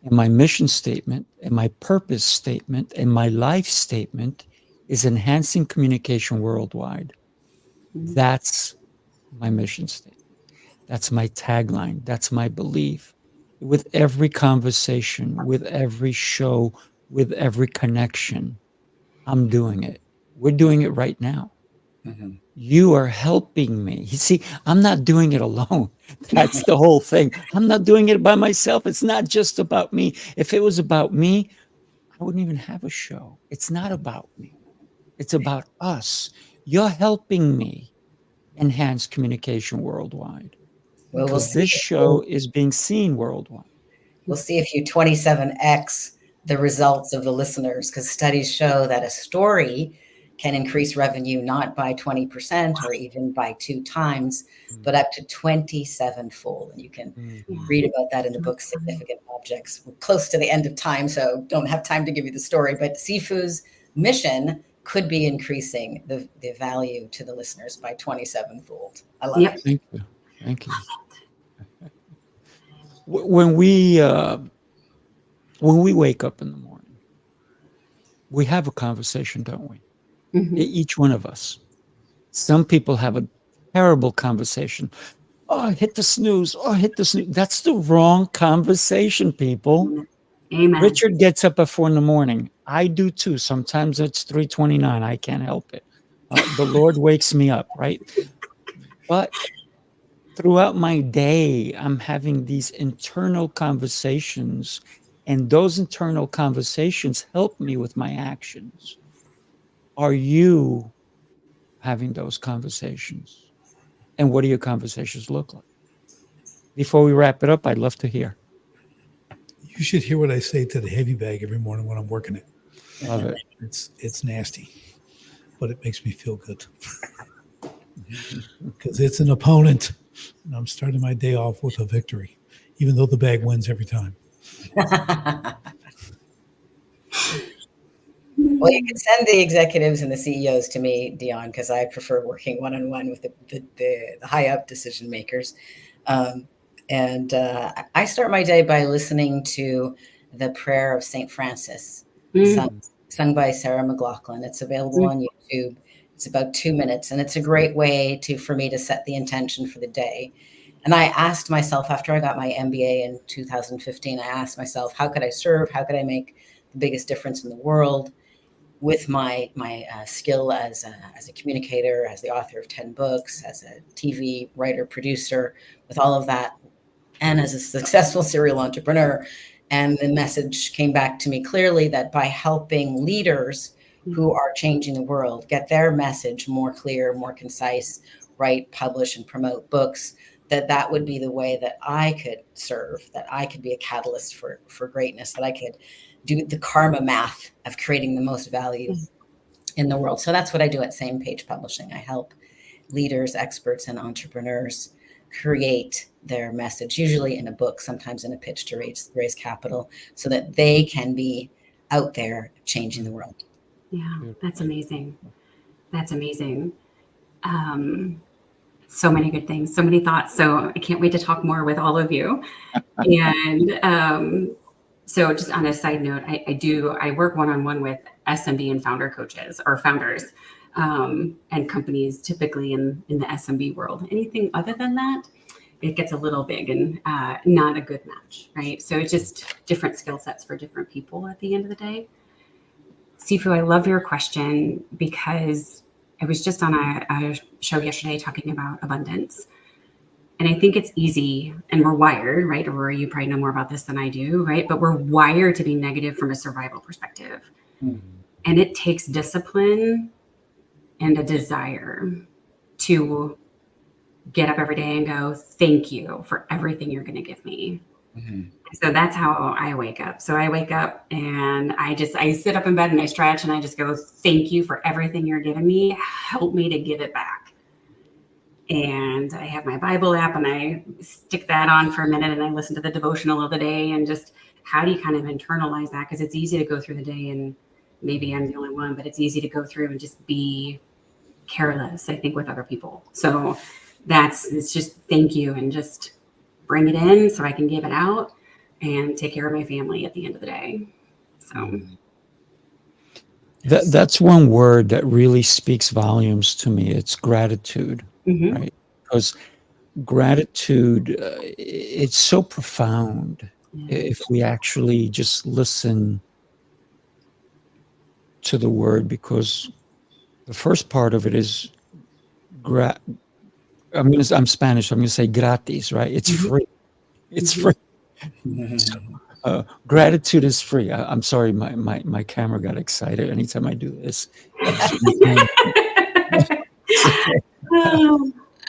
And my mission statement and my purpose statement and my life statement is enhancing communication worldwide. Mm-hmm. That's my mission statement. That's my tagline. That's my belief. With every conversation, with every show, with every connection, I'm doing it. We're doing it right now. Mm-hmm. You are helping me. You see, I'm not doing it alone. That's the whole thing. I'm not doing it by myself. It's not just about me. If it was about me, I wouldn't even have a show. It's not about me. It's about us. You're helping me enhance communication worldwide. Well, because this show is being seen worldwide. We'll see if you 27x the results of the listeners, because studies show that a story can increase revenue not by 20% or even by 2 times, but up to 27-fold. And you can read about that in the book, Significant Objects. We're close to the end of time, so don't have time to give you the story. But Sifu's mission could be increasing the value to the listeners by 27-fold. I love Yep. it. Thank you. Thank you. When we wake up in the morning, we have a conversation, don't we? Mhm. Each one of us. Some people have a terrible conversation. Oh, I hit the snooze. Oh, I hit the snooze. That's the wrong conversation, people. Amen. Richard gets up at 4 a.m. I do too. Sometimes it's 3:29. I can't help it. The Lord wakes me up, right? But throughout my day, I'm having these internal conversations, and those internal conversations help me with my actions. Are you having those conversations? And what do your conversations look like? Before we wrap it up, I'd love to hear. You should hear what I say to the heavy bag every morning when I'm working it. Love it. It's nasty, but it makes me feel good because it's an opponent, and I'm starting my day off with a victory, even though the bag wins every time. Well, you can send the executives and the CEOs to me, Dion, because I prefer working one-on-one with the high up decision makers. I start my day by listening to the prayer of St. Francis, sung by Sarah McLachlan. It's available on YouTube. It's about 2 minutes, and it's a great way for me to set the intention for the day. And I asked myself, after I got my MBA in 2015, I asked myself, how could I serve? How could I make the biggest difference in the world with my skill as a communicator, as the author of 10 books, as a TV writer, producer, with all of that, and as a successful serial entrepreneur. And the message came back to me clearly that by helping leaders who are changing the world get their message more clear, more concise, write, publish, and promote books, that would be the way that I could serve, that I could be a catalyst for greatness, that I could do the karma math of creating the most value in the world. So that's what I do at Same Page Publishing. I help leaders, experts, and entrepreneurs create their message, usually in a book, sometimes in a pitch to raise capital, so that they can be out there changing the world. Yeah, that's amazing. That's amazing. So many good things, so many thoughts. So I can't wait to talk more with all of you. And so just on a side note, I work one-on-one with SMB and founder coaches or founders and companies typically in the SMB world. Anything other than that, it gets a little big and not a good match, right? So it's just different skill sets for different people at the end of the day. Sifu, I love your question because I was just on a show yesterday talking about abundance. And I think it's easy, and we're wired, right? Or you probably know more about this than I do, right? But we're wired to be negative from a survival perspective. And it takes discipline and a desire to get up every day and go, thank you for everything you're going to give me. So that's how I wake up. So I wake up and I sit up in bed and I stretch and I just go, thank you for everything you're giving me. Help me to give it back. And I have my Bible app and I stick that on for a minute and I listen to the devotional of the day, and just how do you kind of internalize that? Because it's easy to go through the day, and maybe I'm the only one, but it's easy to go through and just be careless, I think, with other people. So it's just thank you, and just bring it in so I can give it out and take care of my family at the end of the day. So That's one word that really speaks volumes to me. It's gratitude, right? Because gratitude, it's so profound if we actually just listen to the word, because the first part of it is I'm Spanish, so I'm going to say gratis, right? It's free. It's free. So, gratitude is free. I'm sorry, my camera got excited anytime I do this.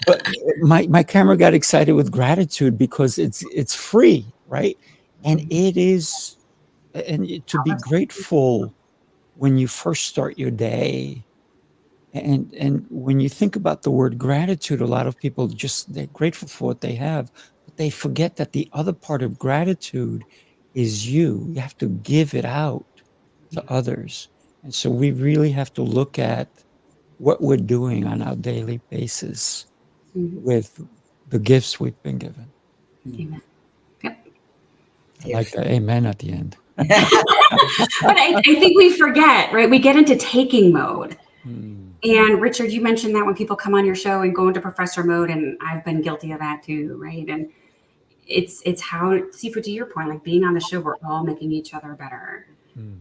But my camera got excited with gratitude because it's free, right? And it is, and to be grateful when you first start your day. And when you think about the word gratitude, a lot of people they're grateful for what they have, but they forget that the other part of gratitude is you. You have to give it out to others. And so we really have to look at what we're doing on our daily basis with the gifts we've been given. Amen. Yep. I like that amen at the end. But I think we forget, right? We get into taking mode. And Richard, you mentioned that when people come on your show and go into professor mode, and I've been guilty of that too, right? And it's how, Sifu, to your point, like being on the show, we're all making each other better.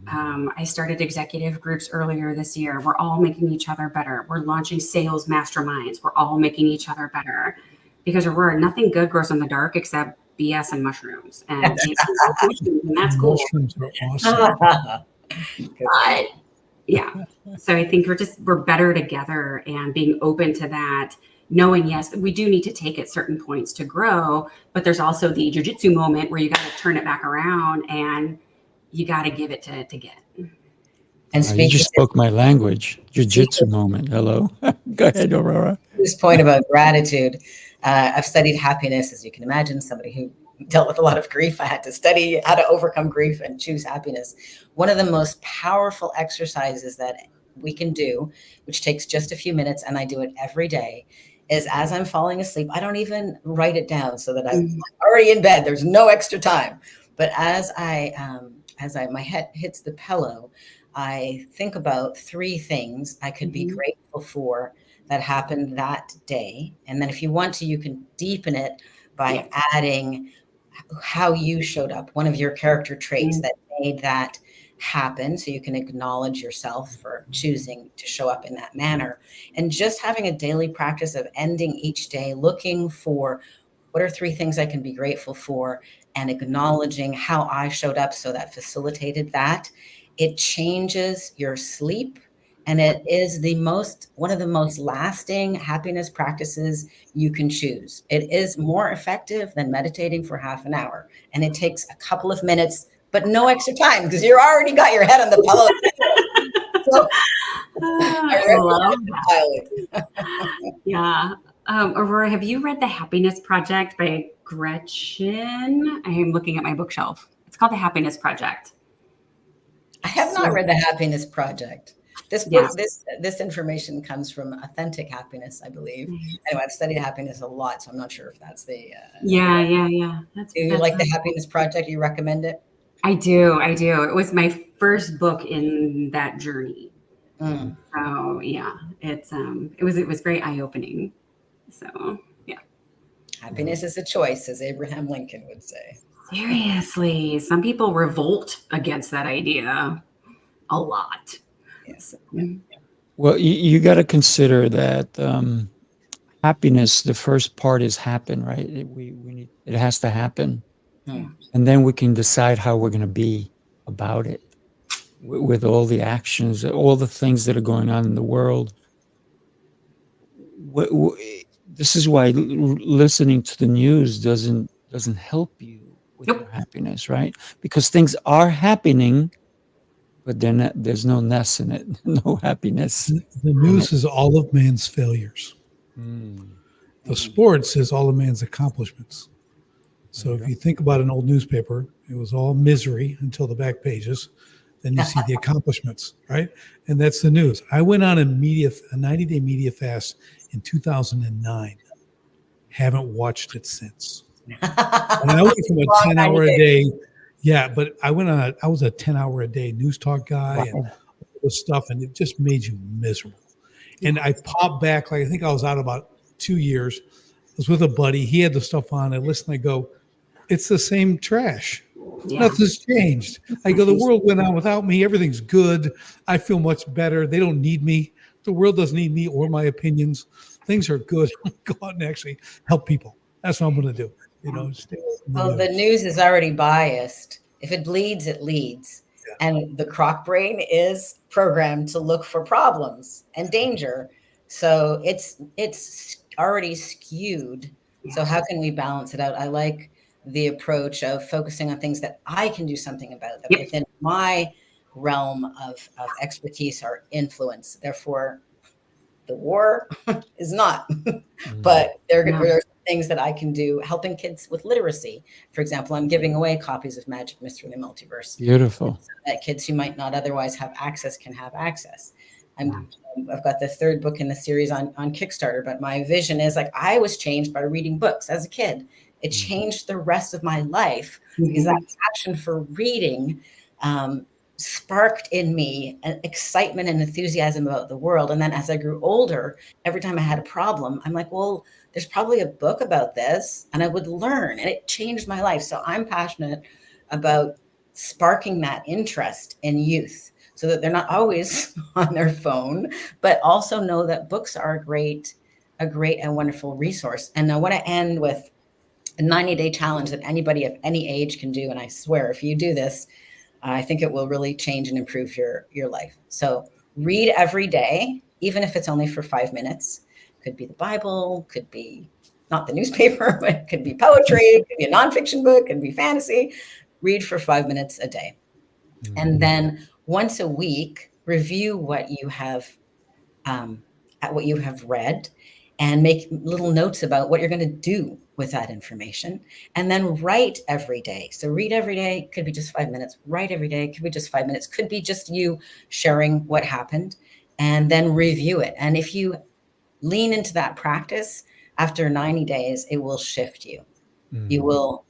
I started executive groups earlier this year. We're all making each other better. We're launching sales masterminds. We're all making each other better, because Aurora, nothing good grows in the dark except BS and mushrooms. And, and that's cool. Mushrooms are awesome. But yeah, so I think we're better together, and being open to that, knowing, yes, we do need to take at certain points to grow, but there's also the jujitsu moment where you got to turn it back around and you got to give it to get. And You just spoke my language. Jiu-jitsu moment. Hello. Go ahead, Aurora. This point about gratitude. I've studied happiness, as you can imagine, somebody who dealt with a lot of grief. I had to study how to overcome grief and choose happiness. One of the most powerful exercises that we can do, which takes just a few minutes, and I do it every day, is as I'm falling asleep, I don't even write it down so that I'm already in bed. There's no extra time. But as my head hits the pillow, I think about 3 things I could be grateful for that happened that day. And then if you want to, you can deepen it by adding how you showed up, one of your character traits that made that happen. So you can acknowledge yourself for choosing to show up in that manner. And just having a daily practice of ending each day, looking for what are 3 things I can be grateful for, and acknowledging how I showed up so that facilitated that. It changes your sleep, and it is one of the most lasting happiness practices you can choose. It is more effective than meditating for half an hour, and it takes a couple of minutes, but no extra time because you already got your head on the pillow. So, yeah. Aurora, have you read The Happiness Project by Gretchen? I am looking at my bookshelf. It's called The Happiness Project. I have not read The Happiness Project. This book, this information comes from Authentic Happiness, I believe. Anyway, I've studied happiness a lot, so I'm not sure if that's the. Yeah. Do you like The Happiness Project? You recommend it? I do. It was my first book in that journey. So yeah, it was very eye-opening. So yeah. Happiness is a choice, as Abraham Lincoln would say. Seriously, some people revolt against that idea a lot. Yes. Well, you got to consider that happiness, the first part is happen, right? It has to happen. And then we can decide how we're going to be about it with all the actions, all the things that are going on in the world. This is why listening to the news doesn't help you with your happiness, right? Because things are happening, but there's no ness in it, no happiness. The news is all of man's failures. The sports is all of man's accomplishments. So if you think about an old newspaper, it was all misery until the back pages. Then you see the accomplishments, right? And that's the news. I went on a 90-day media fast in 2009. Haven't watched it since. And I went from a 10-hour a day. Yeah, but I was a 10-hour a day news talk guy and all this stuff, and it just made you miserable. And I popped back, I think I was out about 2 years. I was with a buddy. He had the stuff on. I listened. I go, it's the same trash. Yeah. Nothing's changed. I go, the world went on without me. Everything's good. I feel much better. They don't need me. The world doesn't need me or my opinions. Things are good. Go out and actually help people. That's what I'm going to do. The news is already biased. If it bleeds, it leads. Yeah. And the croc brain is programmed to look for problems and danger. So it's already skewed. Yeah. So how can we balance it out? I like the approach of focusing on things that I can do something about, that within my realm of expertise or influence. Therefore, the war is not. But there's things that I can do helping kids with literacy. For example, I'm giving away copies of Magic Mystery and the Multiverse Beautiful. so that kids who might not otherwise have access can have access. I've got the 3rd book in the series on Kickstarter, but my vision is like, I was changed by reading books as a kid. It changed the rest of my life because that passion for reading sparked in me an excitement and enthusiasm about the world. And then as I grew older, every time I had a problem, I'm like, well, there's probably a book about this, and I would learn, and it changed my life. So I'm passionate about sparking that interest in youth so that they're not always on their phone, but also know that books are a great and wonderful resource. And I want to end with a 90-day challenge that anybody of any age can do. And I swear, if you do this, I think it will really change and improve your life. So read every day, even if it's only for 5 minutes. Could be the Bible, could be not the newspaper, but it could be poetry, it could be a nonfiction book, it could be fantasy. Read for 5 minutes a day. And then once a week, review what you have read and make little notes about what you're going to do with that information. And then write every day. So read every day, could be just 5 minutes. Write every day, could be just 5 minutes. Could be just you sharing what happened, and then review it. And if you lean into that practice, after 90 days, it will shift you. You will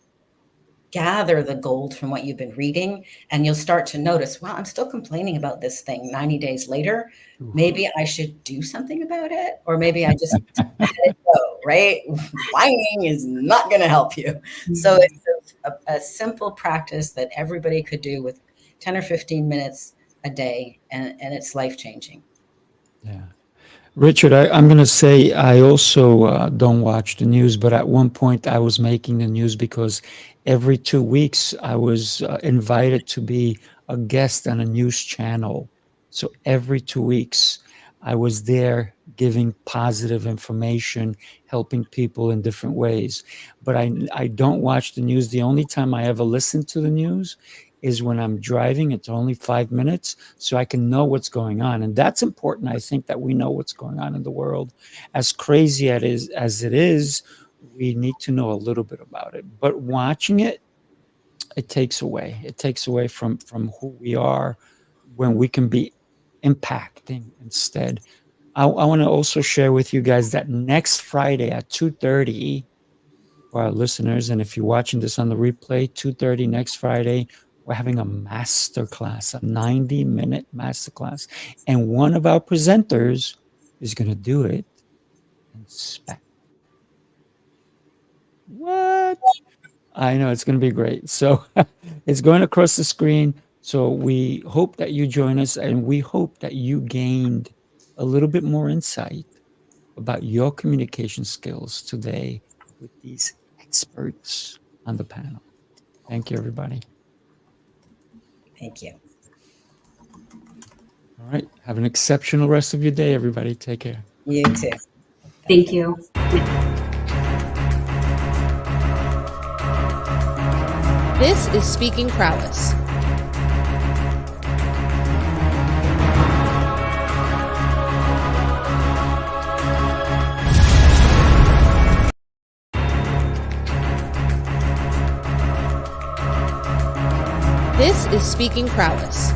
gather the gold from what you've been reading, and you'll start to notice, wow, I'm still complaining about this thing 90 days later. Maybe I should do something about it, or maybe I just let it go, right? Whining is not going to help you. So it's a simple practice that everybody could do with 10 or 15 minutes a day, and it's life-changing. Yeah. Richard, I'm going to say I also don't watch the news, but at one point I was making the news because every 2 weeks I was invited to be a guest on a news channel. So every 2 weeks I was there giving positive information, helping people in different ways. But I don't watch the news. The only time I ever listen to the news is when I'm driving. It's only 5 minutes, so I can know what's going on. And that's important. I think that we know what's going on in the world. As crazy as it is, we need to know a little bit about it. But watching it, it takes away. It takes away from who we are when we can be impacting instead. I want to also share with you guys that next Friday at 2:30, for our listeners, and if you're watching this on the replay, 2:30 next Friday, we're having a masterclass, a 90-minute masterclass. And one of our presenters is going to do it in Spanish. What? I know, it's going to be great. So it's going across the screen. So we hope that you join us, and we hope that you gained a little bit more insight about your communication skills today with these experts on the panel. Thank you, everybody. Thank you. All right. Have an exceptional rest of your day, everybody. Take care. You too. Thank you. This is Speaking Prowess. This is Speaking Prowess.